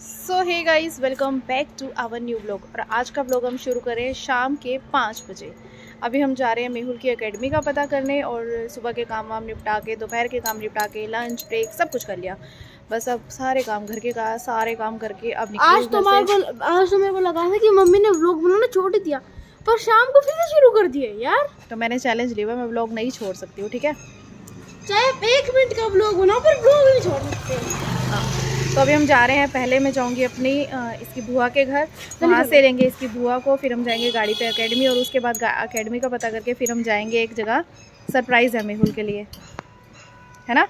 So hey guys, welcome back to our new blog. और आज का ब्लॉग हम शुरू करें शाम के 5 बजे। अभी हम जा रहे हैं मेहुल की एकेडमी का पता करने और सुबह के काम वाम निपटा के, दोपहर के काम निपटा के, लंच ब्रेक सब कुछ कर लिया। बस अब सारे काम घर के सारे काम करके अब आज तो मेरे को लगा था कि मम्मी ने व्लॉग बनाना छोड़ दिया, पर शाम को फिर से शुरू कर दिया यार। तो मैंने चैलेंज लिया, मैं व्लॉग नहीं छोड़ सकती हूँ, ठीक है? चाहे 1 मिनट का व्लॉग बनाओ पर व्लॉग नहीं छोड़ सकते। हाँ, तो अभी हम जा रहे हैं। पहले मैं जाऊंगी अपनी इसकी बुआ के घर, वहाँ से लेंगे इसकी बुआ को, फिर हम जाएंगे गाड़ी पे एकेडमी और उसके बाद एकेडमी का पता करके फिर हम जाएंगे एक जगह। सरप्राइज है मेहुल के लिए, है ना?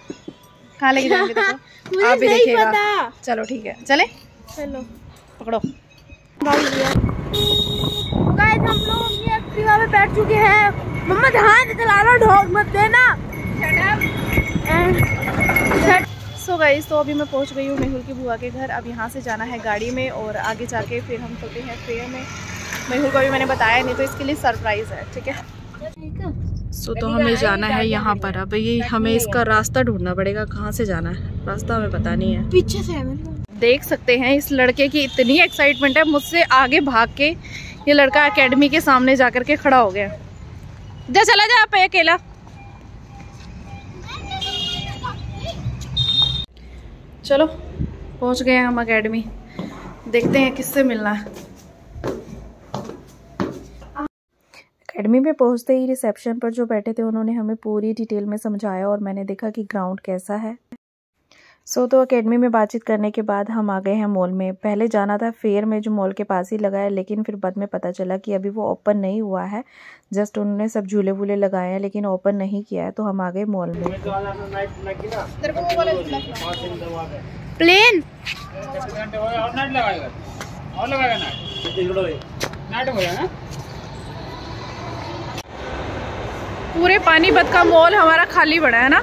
कहाँ लेके जाएंगे देखो आप भी देखिएगा। चलो ठीक है, चले चलो पकड़ो। गाइस हम लोग अपनी एक्टिवा पे बैठ चुके हैं। मम्मा ध्यान चला लो, ढोक मत देना। सो गाइस, तो अभी मैं पहुंच गई हूँ मेहुल की बुआ के घर। अब यहाँ से जाना है गाड़ी में और आगे जाके फिर हम चलते हैं फेयर में। मेहुल को भी मैंने बताया नहीं, तो इसके लिए सरप्राइज है, ठीक है? सो तो हमें जाना है यहाँ पर। अब ये हमें इसका रास्ता ढूंढना पड़ेगा, कहाँ से जाना है रास्ता हमें पता नहीं है। पीछे से देख सकते हैं इस लड़के की इतनी एक्साइटमेंट है, मुझसे आगे भाग के ये लड़का एकेडमी के सामने जाकर के खड़ा हो गया। जा चला जा आप अकेला। चलो पहुंच गए हम एकेडमी, देखते हैं किससे मिलना है। एकेडमी में पहुंचते ही रिसेप्शन पर जो बैठे थे उन्होंने हमें पूरी डिटेल में समझाया और मैंने देखा कि ग्राउंड कैसा है। तो एकेडमी में बातचीत करने के बाद हम आ गए हैं मॉल में। पहले जाना था फेयर में जो मॉल के पास ही लगा है, लेकिन फिर बाद में पता चला कि अभी वो ओपन नहीं हुआ है। जस्ट उन्होंने सब झूले वूले लगाए हैं लेकिन ओपन नहीं किया है, तो हम आ गए मॉल में। प्लेन पूरे पानीपत का मॉल हमारा खाली पड़ा है ना?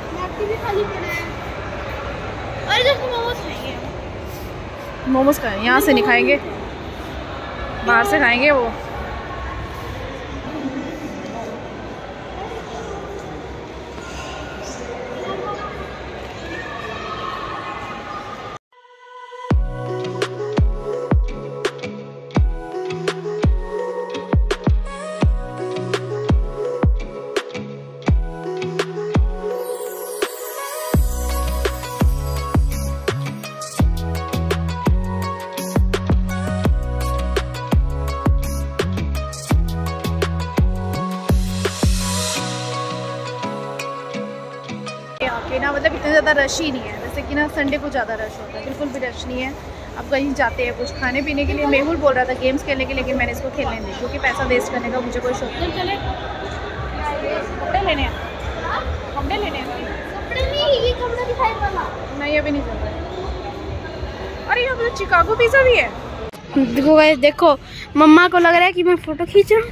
मोमोज खाएंगे, यहाँ से नहीं खाएंगे, बाहर से खाएंगे वो। ना मतलब इतना ज़्यादा रश ही नहीं है, जैसे कि ना संडे को ज़्यादा रश होता है, बिल्कुल भी रश नहीं है। अब कहीं जाते हैं कुछ खाने पीने के लिए। मेहुल बोल रहा था गेम्स खेलने के लिए, लेकिन मैंने इसको खेलने नहीं, क्योंकि पैसा वेस्ट करने का मुझे कोई शौक नहीं। चले कपड़े लेने हैं, कपड़े लेने हैं। कपड़े नहीं, ये कपड़ा दिखाई वाला नहीं, अभी नहीं चल रहा। अरे यहाँ पे चिकागो पिज़्ज़ा भी है। देखो गाइस, देखो मम्मा को लग रहा है कि मैं फोटो खींच रहा हूँ,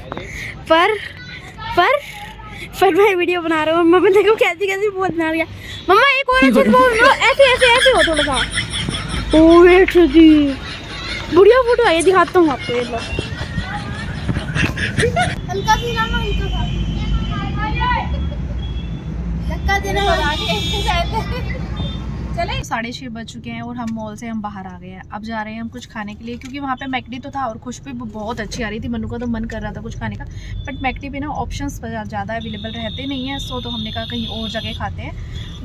पर मैं वीडियो बना रहा हूँ। मम्मा देखो कैसी बोल बना रही है। मम्मा एक और ऐसे बोल, ऐसे हो थोड़ा सा। ओ वेट दी बढ़िया फोटो है, ये दिखाता हूँ आपको। ये लो हल्का सी ना धक्का देना। चले 6:30 बज चुके हैं और हम मॉल से बाहर आ गए हैं। अब जा रहे हैं हम कुछ खाने के लिए, क्योंकि वहाँ पे मैकडी तो था और खुश भी बहुत अच्छी आ रही थी। मनु का तो मन कर रहा था कुछ खाने का, बट मैकडी पे ना ऑप्शंस ज़्यादा अवेलेबल रहते नहीं हैं। तो हमने कहा कहीं और जगह खाते हैं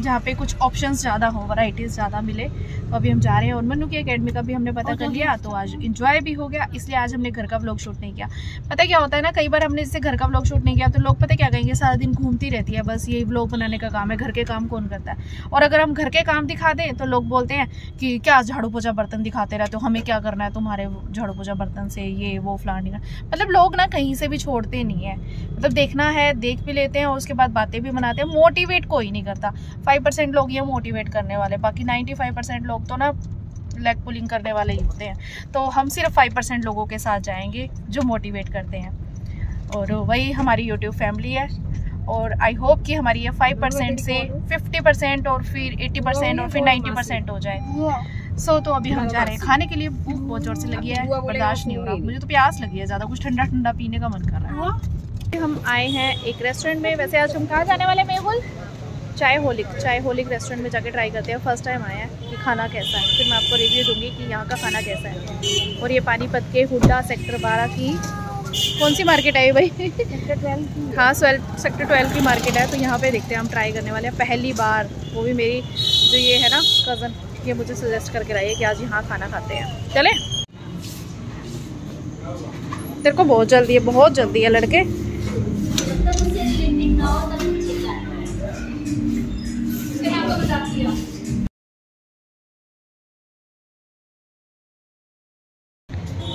जहाँ पे कुछ ऑप्शंस ज़्यादा हो, वैराइटीज़ ज़्यादा मिले। तो अभी हम जा रहे हैं और मनु की एकेडमी का भी हमने पता कर लिया, तो आज इंजॉय भी हो गया। इसलिए आज हमने घर का व्लॉग शूट नहीं किया। पता क्या होता है ना, कई बार हमने इससे घर का व्लॉग शूट नहीं किया तो लोग पता क्या कहेंगे, सारा दिन घूमती रहती है, बस ये व्लॉग बनाने का काम है, घर के काम कौन करता है। और अगर हम घर के काम दिखा दें तो लोग बोलते हैं कि क्या झाड़ू पोछा बर्तन दिखाते रहते हो, हमें क्या करना है तुम्हारे झाड़ू पोछा बर्तन से, ये वो फलानी। मतलब लोग ना कहीं से भी छोड़ते नहीं है, मतलब देखना है देख भी लेते हैं और उसके बाद बातें भी बनाते हैं। मोटिवेट कोई नहीं करता, 5% लोग ये मोटिवेट करने वाले, बाकी 95% लोग तो ना लेग पुलिंग करने वाले ही होते हैं। तो हम सिर्फ 5% लोगों के साथ जाएंगे जो मोटिवेट करते हैं, और वही हमारी यूट्यूब फैमिली है। और आई होप कि हमारी ये 5% से 50% और फिर 80% और फिर 90% हो जाए। तो अभी हम जा रहे हैं खाने के लिए। भूख बहुत जोर से लगी है, बर्दाश्त नहीं हो रहा। मुझे तो प्यास लगी है ज़्यादा, कुछ ठंडा ठंडा पीने का मन कर रहा है। हम आए हैं एक रेस्टोरेंट में। वैसे आज हम कहाँ जाने वाले हैं मेहुल? चाय होलिक रेस्टोरेंट में जाके ट्राई करते हैं, फर्स्ट टाइम आए हैं। कि खाना कैसा है, फिर मैं आपको रिव्यू दूंगी कि यहाँ का खाना कैसा है। और ये पानीपत के हुड्डा सेक्टर 12 की कौन सी मार्केट है भाई? सेक्टर 12 की। हाँ, सेक्टर 12 की मार्केट है। तो यहाँ पे देखते हैं, हम ट्राई करने वाले हैं पहली बार। वो भी मेरी जो ये है ना कज़न, ये मुझे सजेस्ट करके रही है कि आज यहाँ खाना खाते हैं। चले, तेरे को बहुत जल्दी है, बहुत जल्दी है लड़के।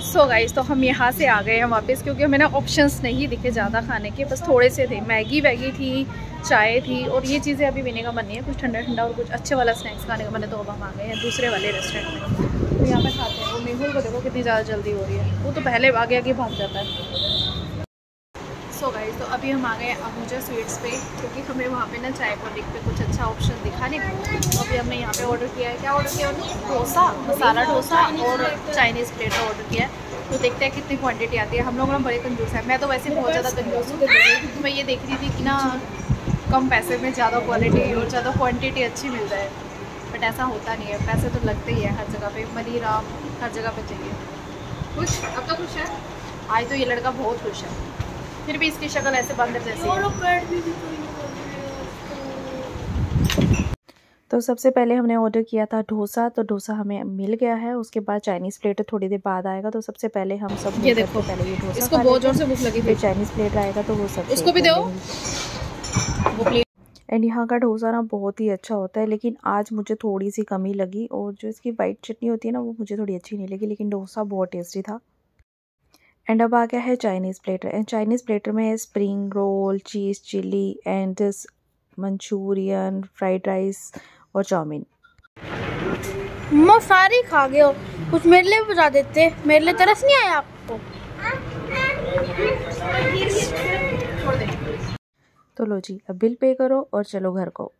सो गाइस, तो हम यहाँ से आ गए हैं वापस, क्योंकि हमें ना ऑप्शंस नहीं दिखे ज़्यादा खाने के, बस थोड़े से थे। मैगी वैगी थी, चाय थी, और ये चीज़ें अभी पीने का मन नहीं है। कुछ ठंडा ठंडा और कुछ अच्छे वाला स्नैक्स खाने का मन है, तो अब हम आ गए हैं दूसरे वाले रेस्टोरेंट में। तो यहाँ पे खाते हैं। वो मेहुल को देखो कितनी ज़्यादा जल्दी हो रही है, वो तो पहले आगे आगे भाग जाता है। सो गाइस, तो अभी हम आ गए अबूजा स्वीट्स पे, क्योंकि हमें वहाँ पे ना चाय पॉलिक पे कुछ अच्छा ऑप्शन दिखा नहीं। तो अभी हमने यहाँ पे ऑर्डर किया है। क्या ऑर्डर किया है? डोसा, मसाला डोसा और चाइनीज़ प्लेट का ऑर्डर किया है। तो देखते हैं कितनी क्वांटिटी आती है। हम लोग ना बड़े कंजूस हैं। मैं तो वैसे बहुत ज़्यादा कंजूस हूँ, क्योंकि मैं ये देख रही थी कि ना कम पैसे में ज़्यादा क्वालिटी और ज़्यादा क्वांटिटी अच्छी मिल जाए, बट ऐसा होता नहीं है। पैसे तो लगते ही है हर जगह पे, मनी राम हर जगह पे चाहिए। खुश? अब तो खुश है। आज तो ये लड़का बहुत खुश है, फिर भी इसकी शक्ल ऐसे बंदर जैसी है। तो सबसे पहले हमने ऑर्डर किया था डोसा, तो डोसा हमें मिल गया है। उसके बाद चाइनीज़ प्लेट थोड़ी देर बाद आएगा। तो सबसे पहले हम सब ये देखो, पहले ये डोसा, इसको बहुत जोर से भूख लगी थी। चाइनीज़ प्लेट आएगा तो वो सब उसको भी दो वो प्लेट। एंड यहाँ का डोसा ना बहुत ही अच्छा होता है, लेकिन आज मुझे थोड़ी सी कमी लगी। और जो इसकी वाइट चटनी होती है ना, वो मुझे थोड़ी अच्छी नहीं लगी, लेकिन डोसा बहुत टेस्टी था। एंड अब आ गया है Chinese platter. And Chinese platter में है spring roll, cheese chilli and Manchurian, fried rice और चाउमीन। मैं सारी खा गए हो, कुछ मेरे लिए भी बता देते। मेरे लिए तरस नहीं आया आपको? तो लो जी, अब बिल पे करो और चलो घर को।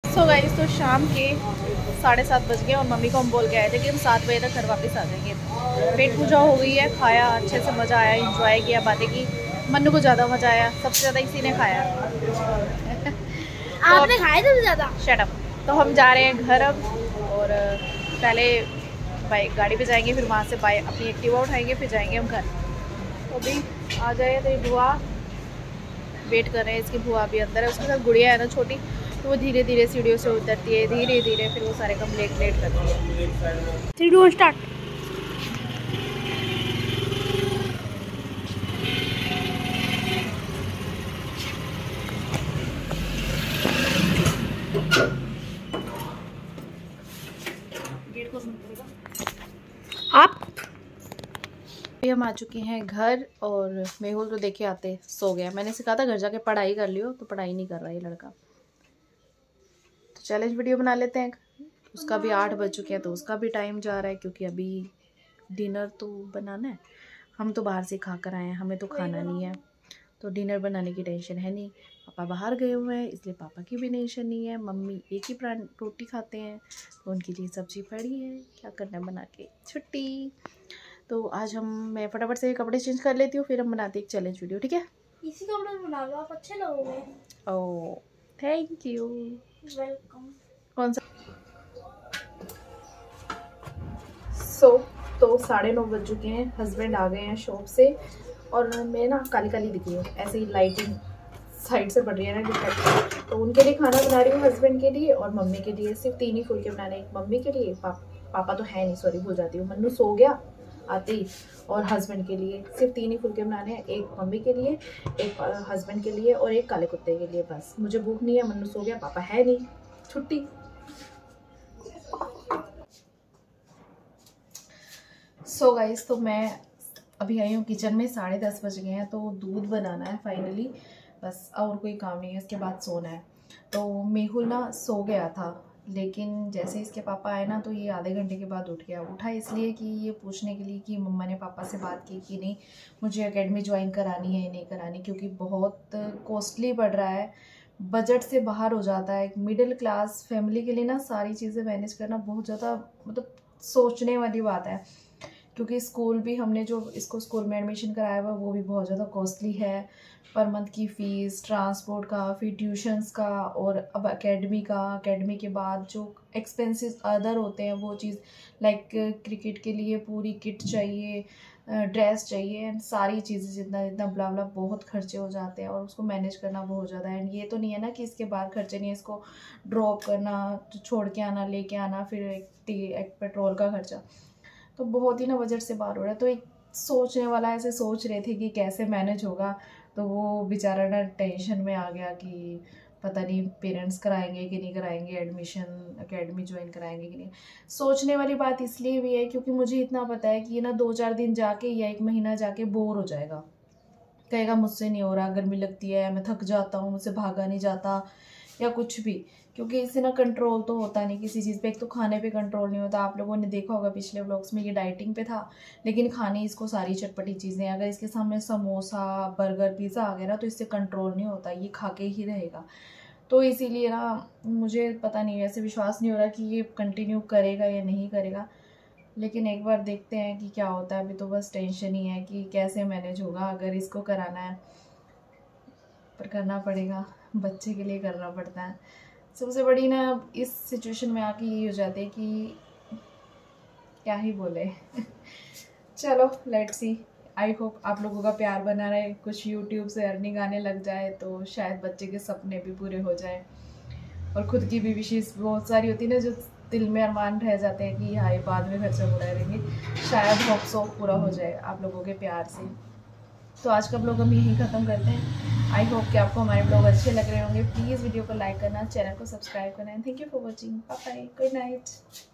सो गाइस, तो शाम के 7:30 बज गए और मम्मी को हम बोल के आए थे कि हम 7 बजे तक घर वापस आ जाएंगे। पेट पूजा हो गई है, खाया अच्छे से, मज़ा आया, एंजॉय किया, बातें की। मन्नू को ज़्यादा मज़ा आया, सबसे ज़्यादा इसी ने खाया। आपने खाया सबसे ज़्यादा? Shut up. तो हम जा रहे हैं घर अब, और पहले बाइक गाड़ी पे जाएंगे, फिर वहाँ से बाइक अपनी एक्टिवा उठाएंगे, फिर जाएंगे हम घर। तो अभी आ जाए, तो बुआ वेट कर रहे हैं। इसकी बुआ भी अंदर है, उसके साथ गुड़िया है ना छोटी, तो वो धीरे धीरे सीढ़ियों से उतरती है, धीरे धीरे, फिर वो सारे काम लेट करती है। 3 2 स्टार्ट। आप हम आ चुके हैं घर, और मेहुल तो देखे आते सो गया। मैंने सिखा था घर जाके पढ़ाई कर लियो, तो पढ़ाई नहीं कर रहा ये लड़का। तो चैलेंज वीडियो बना लेते हैं। उसका भी 8 बज चुके हैं, तो उसका भी टाइम जा रहा है, क्योंकि अभी डिनर तो बनाना है। हम तो बाहर से खा कर आए हैं, हमें तो खाना नहीं है, तो डिनर बनाने की टेंशन है नहीं। पापा बाहर गए हुए हैं, इसलिए पापा की भी टेंशन नहीं है। मम्मी एक ही रोटी खाते हैं, तो उनके लिए सब्जी पड़ी है, क्या करना बना के, छुट्टी। तो आज मैं फटाफट से कपड़े चेंज कर लेती हूँ, फिर हम बनाते हैं एक चैलेंज वीडियो, ठीक है? इसी कपड़े में बना लो, आप अच्छे लगोगे। Oh thank you, welcome. कौन सा? तो 9:30 बज चुके हैं, हस्बैंड आ गए हैं शॉप से, और मैं ना काली काली दिखी हूँ, ऐसे ही लाइटिंग साइड से पड़ रही है ना डिफेक्ट। तो उनके लिए खाना बना रही हूँ, हस्बैंड के लिए और मम्मी के लिए। सिर्फ 3 ही फुलके बनाने, एक मम्मी के लिए, पापा तो है नहीं, सॉरी भूल जाती हूँ, मन्नू सो गया आते ही। और हस्बैंड के लिए सिर्फ 3 ही फुलके बनाने हैं, एक मम्मी के लिए, एक हस्बैंड के लिए और एक काले कुत्ते के लिए। बस मुझे भूख नहीं है, मन्नू सो गया, पापा है नहीं, छुट्टी। सो गाइस, तो मैं अभी आई हूँ किचन में, 10:30 बज गए हैं, तो दूध बनाना है फाइनली, बस और कोई काम नहीं है, इसके बाद सोना है। तो मेहुल ना सो गया था, लेकिन जैसे इसके पापा आए ना, तो ये आधे घंटे के बाद उठ गया। उठा इसलिए कि ये पूछने के लिए कि मम्मा ने पापा से बात की कि नहीं मुझे एकेडमी ज्वाइन करानी है या नहीं करानी, क्योंकि बहुत कॉस्टली पड़ रहा है, बजट से बाहर हो जाता है। एक मिडिल क्लास फैमिली के लिए ना सारी चीज़ें मैनेज करना बहुत ज़्यादा मतलब सोचने वाली बात है, क्योंकि स्कूल भी हमने जो इसको स्कूल में एडमिशन कराया हुआ वो भी बहुत ज़्यादा कॉस्टली है। पर मंथ की फ़ीस, ट्रांसपोर्ट का, फिर ट्यूशन्स का, और अब एकेडमी का, एकेडमी के बाद जो एक्सपेंसेस अदर होते हैं वो चीज़, लाइक क्रिकेट के लिए पूरी किट चाहिए, ड्रेस चाहिए, एंड सारी चीज़ें जितना जितना ब्ला ब्ला बहुत खर्चे हो जाते हैं, और उसको मैनेज करना बहुत ज़्यादा है। एंड ये तो नहीं है ना कि इसके बाद खर्चे नहीं है, इसको ड्रॉप करना, छोड़ के आना, लेके आना, फिर एक पेट्रोल का खर्चा, तो बहुत ही ना बजट से बाहर हो रहा है। तो एक सोचने वाला ऐसे सोच रहे थे कि कैसे मैनेज होगा, तो वो बेचारा ना टेंशन में आ गया कि पता नहीं पेरेंट्स कराएंगे कि नहीं कराएंगे एडमिशन, एकेडमी ज्वाइन कराएंगे कि नहीं। सोचने वाली बात इसलिए भी है क्योंकि मुझे इतना पता है कि ये ना 2-4 दिन जाके या 1 महीना जाके बोर हो जाएगा, कहेगा मुझसे नहीं हो रहा, गर्मी लगती है, मैं थक जाता हूँ, मुझसे भागा नहीं जाता या कुछ भी, क्योंकि इससे ना कंट्रोल तो होता नहीं किसी चीज़ पे। एक तो खाने पे कंट्रोल नहीं होता, आप लोगों ने देखा होगा पिछले व्लॉग्स में, ये डाइटिंग पे था, लेकिन खाने इसको सारी चटपटी चीज़ें, अगर इसके सामने समोसा, बर्गर, पिज़्ज़ा आ गया ना तो इससे कंट्रोल नहीं होता, ये खा के ही रहेगा। तो इसीलिए ना मुझे पता नहीं, ऐसे विश्वास नहीं हो रहा कि ये कंटिन्यू करेगा या नहीं करेगा, लेकिन एक बार देखते हैं कि क्या होता है। अभी तो बस टेंशन ही है कि कैसे मैनेज होगा अगर इसको कराना है, पर करना पड़ेगा, बच्चे के लिए करना पड़ता है। सबसे बड़ी ना इस सिचुएशन में आके ये हो जाते हैं कि क्या ही बोले। चलो लेट्स सी, आई होप आप लोगों का प्यार बना रहे, कुछ यूट्यूब से अर्निंग आने लग जाए तो शायद बच्चे के सपने भी पूरे हो जाए, और खुद की भी विशेष बहुत सारी होती है ना जो दिल में अरमान रह जाते हैं कि हाँ ये बाद में खर्चा हो रहेंगे, शायद होप सो पूरा हो जाए आप लोगों के प्यार से। तो आज का ब्लॉग हम यहीं ख़त्म करते हैं। आई होप कि आपको हमारे ब्लॉग अच्छे लग रहे होंगे। प्लीज़ वीडियो को लाइक करना, चैनल को सब्सक्राइब करना, and thank you for watching. Bye bye, good night.